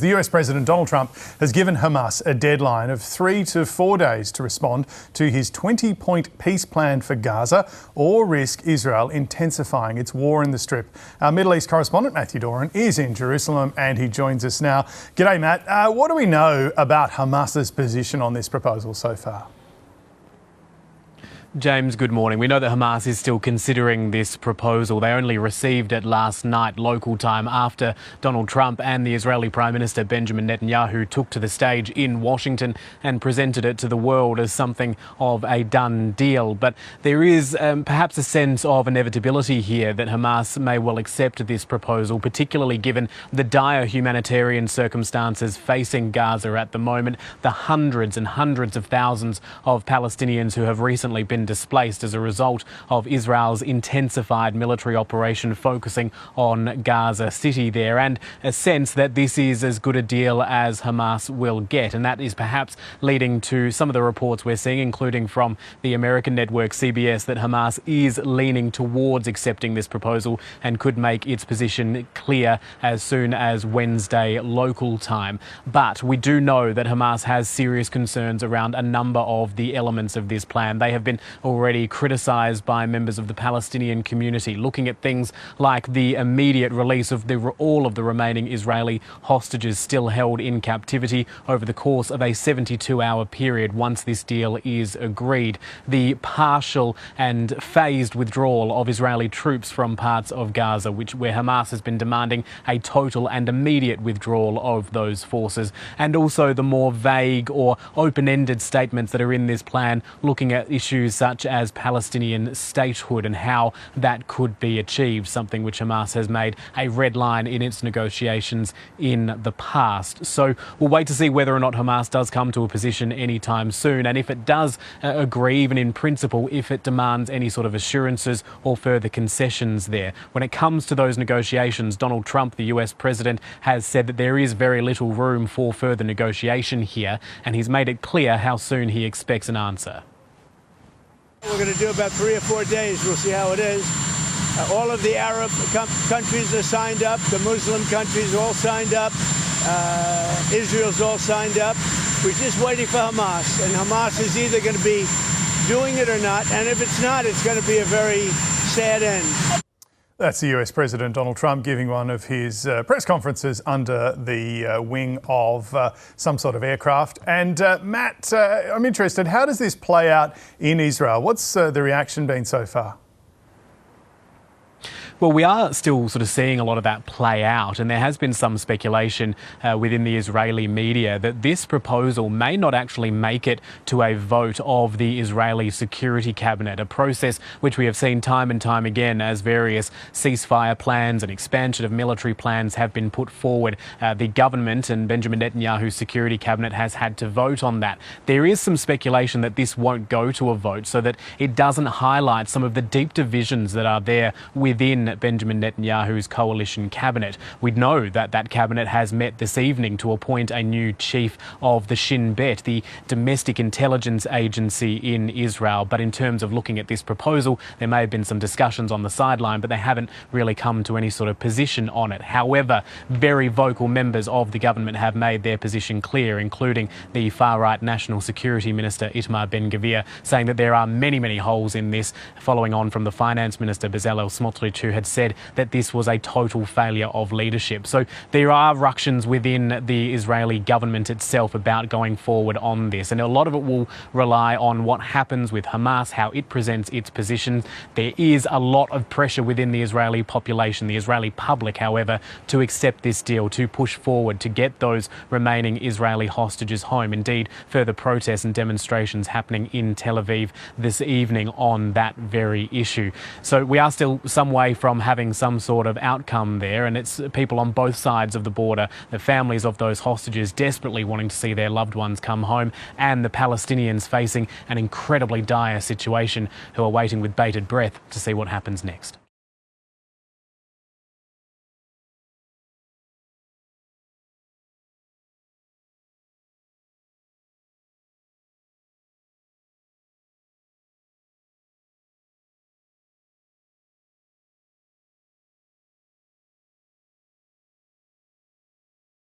The US President Donald Trump has given Hamas a deadline of 3 to 4 days to respond to his 20-point peace plan for Gaza or risk Israel intensifying its war in the Strip. Our Middle East correspondent Matthew Doran is in Jerusalem and he joins us now. G'day, Matt. What do we know about Hamas's position on this proposal so far? James, good morning. We know that Hamas is still considering this proposal. They only received it last night, local time, after Donald Trump and the Israeli Prime Minister Benjamin Netanyahu took to the stage in Washington and presented it to the world as something of a done deal. But there is perhaps a sense of inevitability here that Hamas may well accept this proposal, particularly given the dire humanitarian circumstances facing Gaza at the moment, the hundreds and hundreds of thousands of Palestinians who have recently been displaced as a result of Israel's intensified military operation focusing on Gaza City there, and a sense that this is as good a deal as Hamas will get. And that is perhaps leading to some of the reports we're seeing, including from the American network CBS, that Hamas is leaning towards accepting this proposal and could make its position clear as soon as Wednesday local time. But we do know that Hamas has serious concerns around a number of the elements of this plan. They have been already criticised by members of the Palestinian community, looking at things like the immediate release of all of the remaining Israeli hostages still held in captivity over the course of a 72-hour period once this deal is agreed, the partial and phased withdrawal of Israeli troops from parts of Gaza, where Hamas has been demanding a total and immediate withdrawal of those forces, and also the more vague or open-ended statements that are in this plan, looking at issues such as Palestinian statehood and how that could be achieved, something which Hamas has made a red line in its negotiations in the past. So we'll wait to see whether or not Hamas does come to a position anytime soon, and if it does agree, even in principle, if it demands any sort of assurances or further concessions there. When it comes to those negotiations, Donald Trump, the US president, has said that there is very little room for further negotiation here, and he's made it clear how soon he expects an answer. We're going to do about 3 or 4 days. We'll see how it is. All of the Arab countries are signed up. The Muslim countries all signed up. Israel's all signed up. We're just waiting for Hamas. And Hamas is either going to be doing it or not. And if it's not, it's going to be a very sad end. That's the US President Donald Trump giving one of his press conferences under the wing of some sort of aircraft. And Matt, I'm interested, how does this play out in Israel? What's the reaction been so far? Well, we are still sort of seeing a lot of that play out, and there has been some speculation within the Israeli media that this proposal may not actually make it to a vote of the Israeli Security Cabinet, a process which we have seen time and time again as various ceasefire plans and expansion of military plans have been put forward. The government and Benjamin Netanyahu's Security Cabinet has had to vote on that. There is some speculation that this won't go to a vote so that it doesn't highlight some of the deep divisions that are there within Benjamin Netanyahu's coalition cabinet. We know that that cabinet has met this evening to appoint a new chief of the Shin Bet, the domestic intelligence agency in Israel. But in terms of looking at this proposal, there may have been some discussions on the sideline, but they haven't really come to any sort of position on it. However, very vocal members of the government have made their position clear, including the far-right National Security Minister Itamar Ben-Gvir, saying that there are many, many holes in this, following on from the Finance Minister Bezalel Smotrich, who had said that this was a total failure of leadership. So there are ructions within the Israeli government itself about going forward on this, and a lot of it will rely on what happens with Hamas, how it presents its position. There is a lot of pressure within the Israeli population, the Israeli public, however, to accept this deal, to push forward, to get those remaining Israeli hostages home. Indeed, further protests and demonstrations happening in Tel Aviv this evening on that very issue. So we are still some way from having some sort of outcome there, and it's people on both sides of the border, the families of those hostages desperately wanting to see their loved ones come home, and the Palestinians facing an incredibly dire situation who are waiting with bated breath to see what happens next.